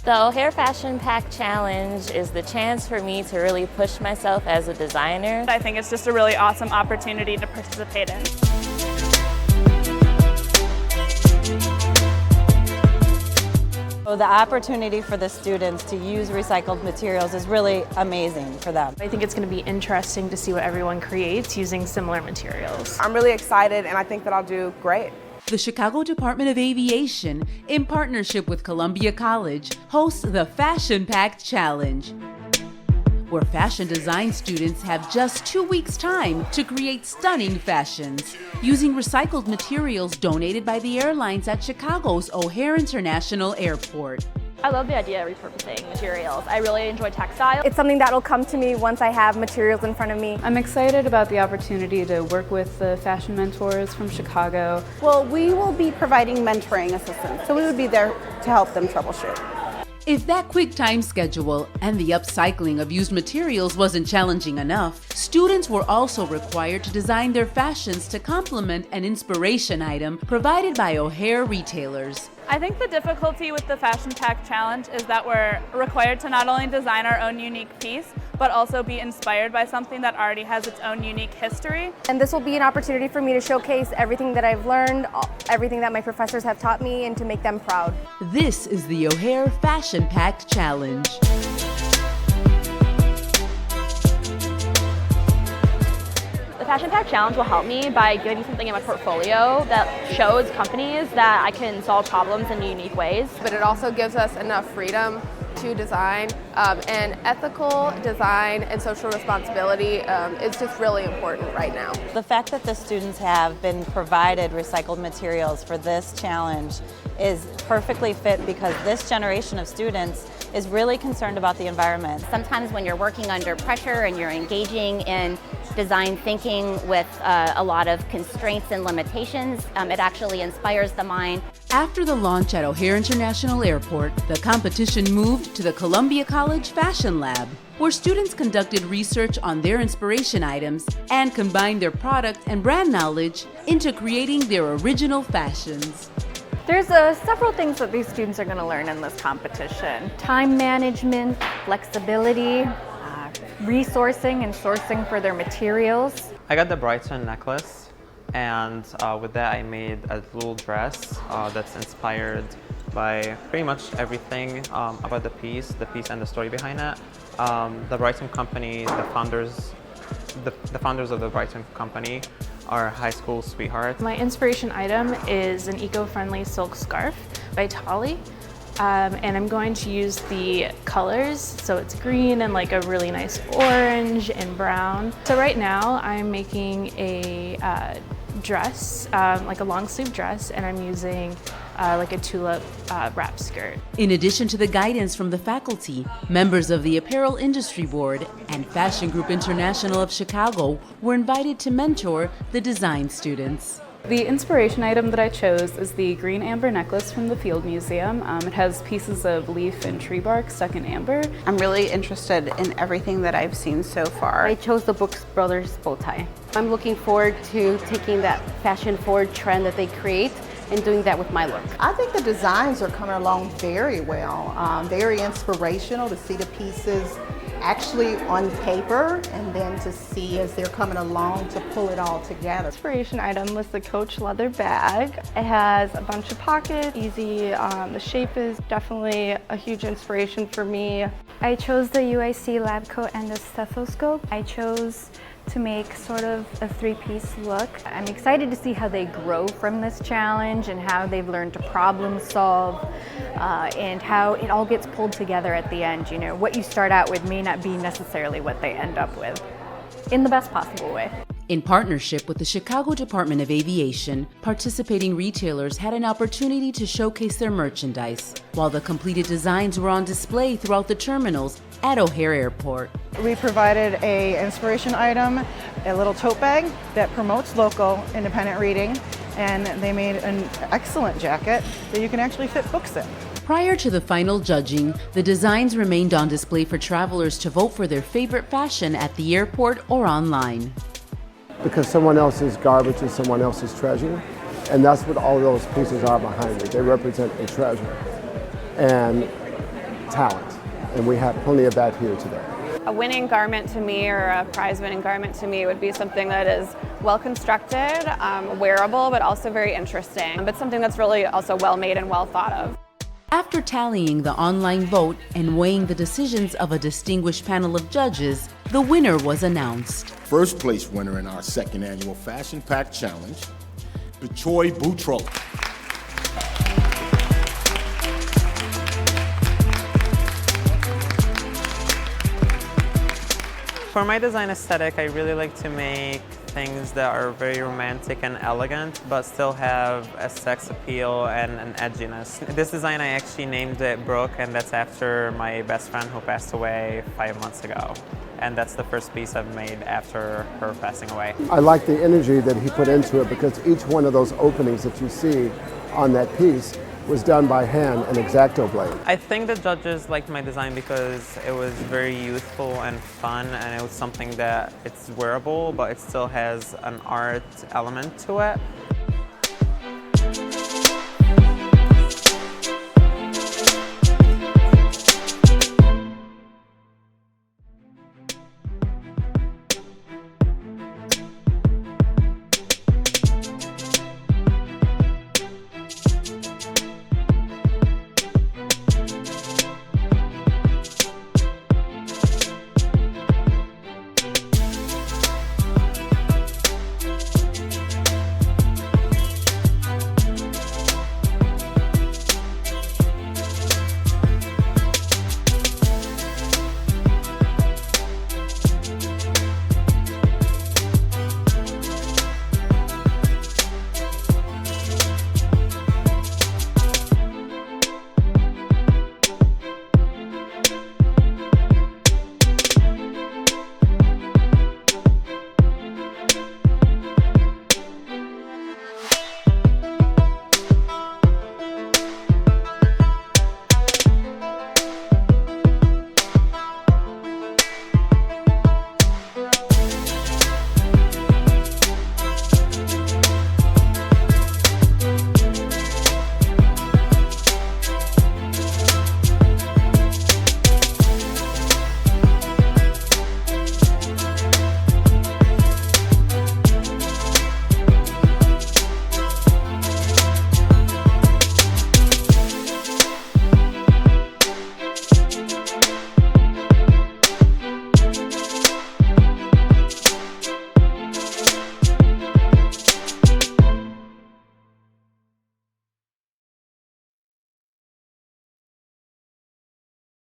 The O'Hare Fashion Pack Challenge is the chance for me to really push myself as a designer. I think it's just a really awesome opportunity to participate in. So the opportunity for the students to use recycled materials is really amazing for them. I think it's going to be interesting to see what everyone creates using similar materials. I'm really excited and I think that I'll do great. The Chicago Department of Aviation, in partnership with Columbia College, hosts the Fashion Pack Challenge, where fashion design students have just 2 weeks' time to create stunning fashions using recycled materials donated by the airlines at Chicago's O'Hare International Airport. I love the idea of repurposing materials. I really enjoy textile. It's something that'll come to me once I have materials in front of me. I'm excited about the opportunity to work with the fashion mentors from Chicago. Well, we will be providing mentoring assistance, so we would be there to help them troubleshoot. If that quick time schedule and the upcycling of used materials wasn't challenging enough, students were also required to design their fashions to complement an inspiration item provided by O'Hare retailers. I think the difficulty with the Fashion Pack Challenge is that we're required to not only design our own unique piece, but also be inspired by something that already has its own unique history. And this will be an opportunity for me to showcase everything that I've learned, everything that my professors have taught me, and to make them proud. This is the O'Hare Fashion Pack Challenge. The Fashion Pack Challenge will help me by giving me something in my portfolio that shows companies that I can solve problems in unique ways. But it also gives us enough freedom to design, and ethical design and social responsibility is just really important right now. The fact that the students have been provided recycled materials for this challenge is perfectly fit because this generation of students is really concerned about the environment. Sometimes when you're working under pressure and you're engaging in design thinking with a lot of constraints and limitations, it actually inspires the mind. After the launch at O'Hare International Airport, the competition moved to the Columbia College Fashion Lab, where students conducted research on their inspiration items and combined their product and brand knowledge into creating their original fashions. There's several things that these students are going to learn in this competition. Time management, flexibility, resourcing and sourcing for their materials. I got the Brighton necklace, and with that I made a little dress that's inspired by pretty much everything about the piece and the story behind it. The Brighton company, the founders of the Brighton company are high school sweethearts. My inspiration item is an eco-friendly silk scarf by Tolly. And I'm going to use the colors, so it's green and like a really nice orange and brown. So right now I'm making a dress, like a long sleeve dress, and I'm using like a tulip wrap skirt. In addition to the guidance from the faculty, members of the Apparel Industry Board and Fashion Group International of Chicago were invited to mentor the design students. The inspiration item that I chose is the green amber necklace from the Field Museum. It has pieces of leaf and tree bark stuck in amber. I'm really interested in everything that I've seen so far. I chose the Brooks Brothers bow tie. I'm looking forward to taking that fashion forward trend that they create and doing that with my look. I think the designs are coming along very well. Very inspirational to see the pieces actually on paper and then to see as they're coming along to pull it all together. Inspiration item was the Coach leather bag. It has a bunch of pockets, easy, the shape is definitely a huge inspiration for me. I chose the UIC lab coat and the stethoscope. I chose to make sort of a three-piece look. I'm excited to see how they grow from this challenge and how they've learned to problem solve and how it all gets pulled together at the end. You know, what you start out with may not be necessarily what they end up with, in the best possible way. In partnership with the Chicago Department of Aviation, participating retailers had an opportunity to showcase their merchandise, while the completed designs were on display throughout the terminals at O'Hare Airport. We provided an inspiration item, a little tote bag that promotes local independent reading, and they made an excellent jacket that you can actually fit books in. Prior to the final judging, the designs remained on display for travelers to vote for their favorite fashion at the airport or online. Because someone else's garbage is someone else's treasure, and that's what all those pieces are behind it. They represent a treasure. And talent. And we have plenty of that here today. A winning garment to me, or a prize-winning garment to me, would be something that is well constructed, wearable, but also very interesting, but something that's really also well made and well thought of. After tallying the online vote and weighing the decisions of a distinguished panel of judges, the winner was announced. First place winner in our second annual Fashion Pack Challenge, Bichoy Boutro. For my design aesthetic, I really like to make things that are very romantic and elegant, but still have a sex appeal and an edginess. This design, I actually named it Brooke, and that's after my best friend who passed away 5 months ago. And that's the first piece I've made after her passing away. I like the energy that he put into it because each one of those openings that you see on that piece was done by hand, an X-Acto blade. I think the judges liked my design because it was very youthful and fun, and it was something that it's wearable, but it still has an art element to it.